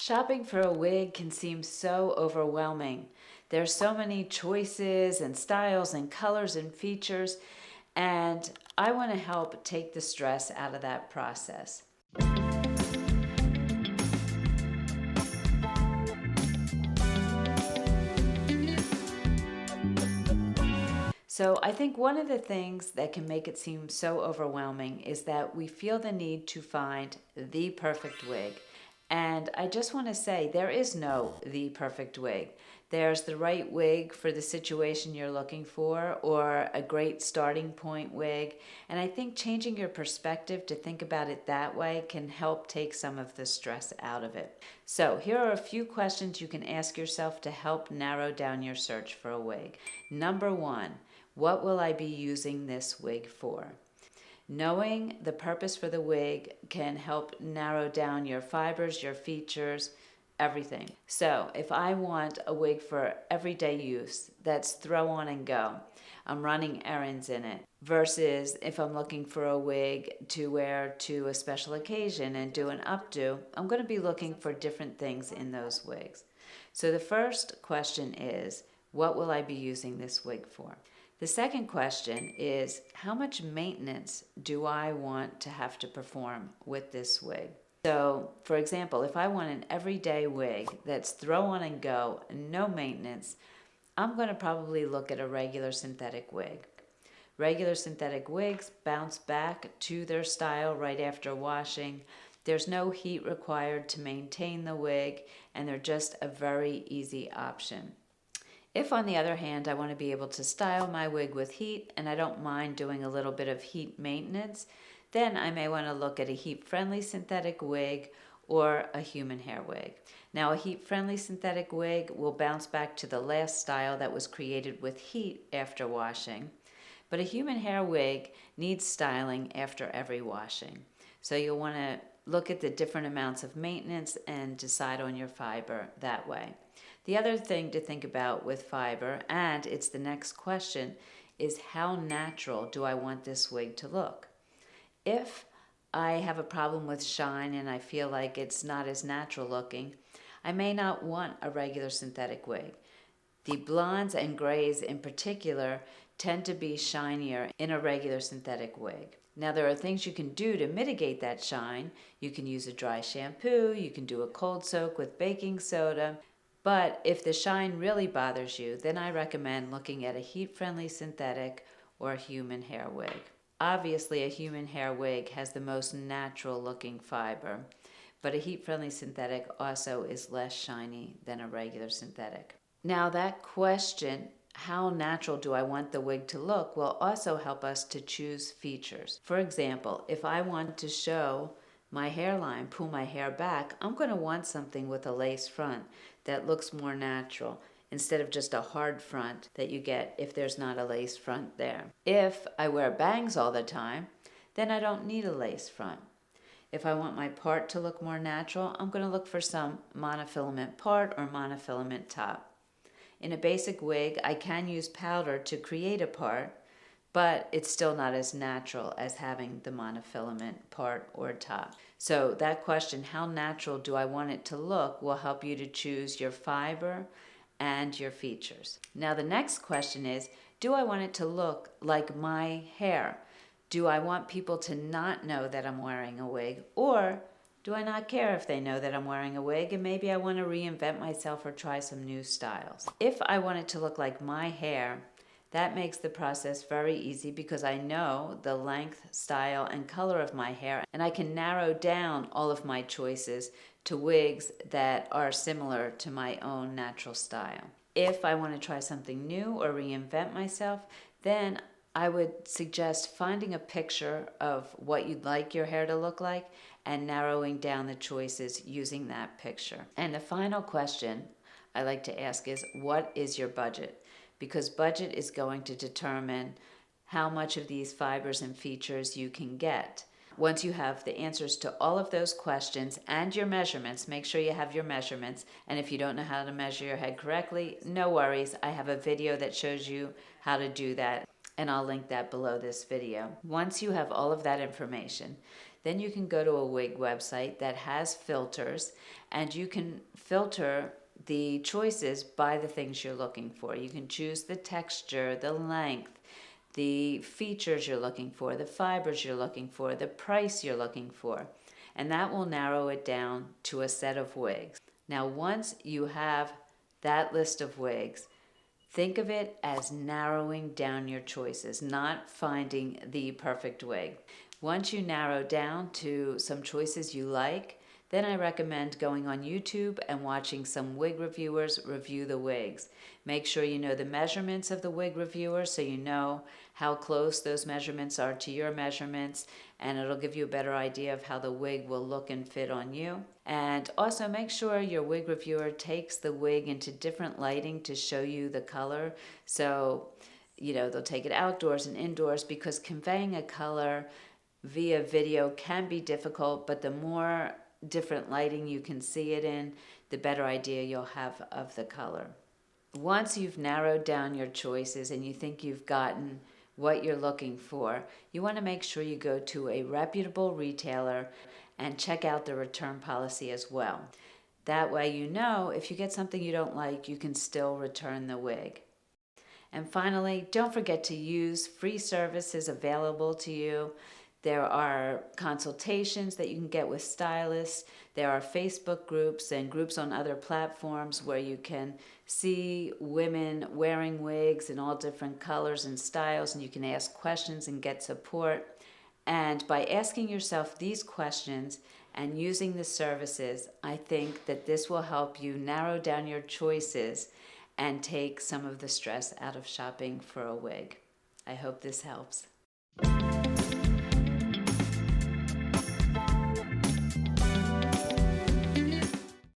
Shopping for a wig can seem so overwhelming. There's so many choices and styles and colors and features, and I want to help take the stress out of that process. So I think one of the things that can make it seem so overwhelming is that we feel the need to find the perfect wig. And I just want to say there is no the perfect wig. There's the right wig for the situation you're looking for, or a great starting point wig. And I think changing your perspective to think about it that way can help take some of the stress out of it. So here are a few questions you can ask yourself to help narrow down your search for a wig. Number one, what will I be using this wig for? Knowing the purpose for the wig can help narrow down your fibers, your features, everything. So if I want a wig for everyday use, that's throw on and go, I'm running errands in it, versus if I'm looking for a wig to wear to a special occasion and do an updo, I'm going to be looking for different things in those wigs. So the first question is, what will I be using this wig for? The second question is, how much maintenance do I want to have to perform with this wig? So, for example, if I want an everyday wig that's throw on and go, no maintenance, I'm going to probably look at a regular synthetic wig. Regular synthetic wigs bounce back to their style right after washing. There's no heat required to maintain the wig, and they're just a very easy option. If, on the other hand, I want to be able to style my wig with heat and I don't mind doing a little bit of heat maintenance, then I may want to look at a heat-friendly synthetic wig or a human hair wig. Now, a heat-friendly synthetic wig will bounce back to the last style that was created with heat after washing, but a human hair wig needs styling after every washing. So you'll want to look at the different amounts of maintenance and decide on your fiber that way. The other thing to think about with fiber, and it's the next question, is how natural do I want this wig to look? If I have a problem with shine and I feel like it's not as natural looking, I may not want a regular synthetic wig. The blondes and grays in particular tend to be shinier in a regular synthetic wig. Now, there are things you can do to mitigate that shine. You can use a dry shampoo, you can do a cold soak with baking soda. But if the shine really bothers you, then I recommend looking at a heat-friendly synthetic or a human hair wig. Obviously, a human hair wig has the most natural looking fiber, but a heat-friendly synthetic also is less shiny than a regular synthetic. Now, that question, how natural do I want the wig to look, will also help us to choose features. For example, if I want to show my hairline, pull my hair back, I'm going to want something with a lace front that looks more natural instead of just a hard front that you get if there's not a lace front there. If I wear bangs all the time, then I don't need a lace front. If I want my part to look more natural, I'm going to look for some monofilament part or monofilament top. In a basic wig, I can use powder to create a part, but it's still not as natural as having the monofilament part or top. So that question, how natural do I want it to look, will help you to choose your fiber and your features. Now the next question is, do I want it to look like my hair? Do I want people to not know that I'm wearing a wig, or do I not care if they know that I'm wearing a wig and maybe I want to reinvent myself or try some new styles? If I want it to look like my hair, that makes the process very easy because I know the length, style, and color of my hair, and I can narrow down all of my choices to wigs that are similar to my own natural style. If I want to try something new or reinvent myself, then I would suggest finding a picture of what you'd like your hair to look like and narrowing down the choices using that picture. And the final question I like to ask is, what is your budget? Because budget is going to determine how much of these fibers and features you can get. Once you have the answers to all of those questions and your measurements, make sure you have your measurements. And if you don't know how to measure your head correctly, no worries. I have a video that shows you how to do that, and I'll link that below this video. Once you have all of that information, then you can go to a wig website that has filters, and you can filter the choices by the things you're looking for. You can choose the texture, the length, the features you're looking for, the fibers you're looking for, the price you're looking for, and that will narrow it down to a set of wigs. Now, once you have that list of wigs, think of it as narrowing down your choices, not finding the perfect wig. Once you narrow down to some choices you like, then I recommend going on YouTube and watching some wig reviewers review the wigs. Make sure you know the measurements of the wig reviewer so you know how close those measurements are to your measurements, and it'll give you a better idea of how the wig will look and fit on you. And also make sure your wig reviewer takes the wig into different lighting to show you the color. So, they'll take it outdoors and indoors, because conveying a color via video can be difficult, but the more different lighting you can see it in, the better idea you'll have of the color. Once you've narrowed down your choices and you think you've gotten what you're looking for, you want to make sure you go to a reputable retailer and check out the return policy as well. That way you know if you get something you don't like, you can still return the wig. And finally, don't forget to use free services available to you. There are consultations that you can get with stylists. There are Facebook groups and groups on other platforms where you can see women wearing wigs in all different colors and styles, and you can ask questions and get support. And by asking yourself these questions and using the services, I think that this will help you narrow down your choices and take some of the stress out of shopping for a wig. I hope this helps.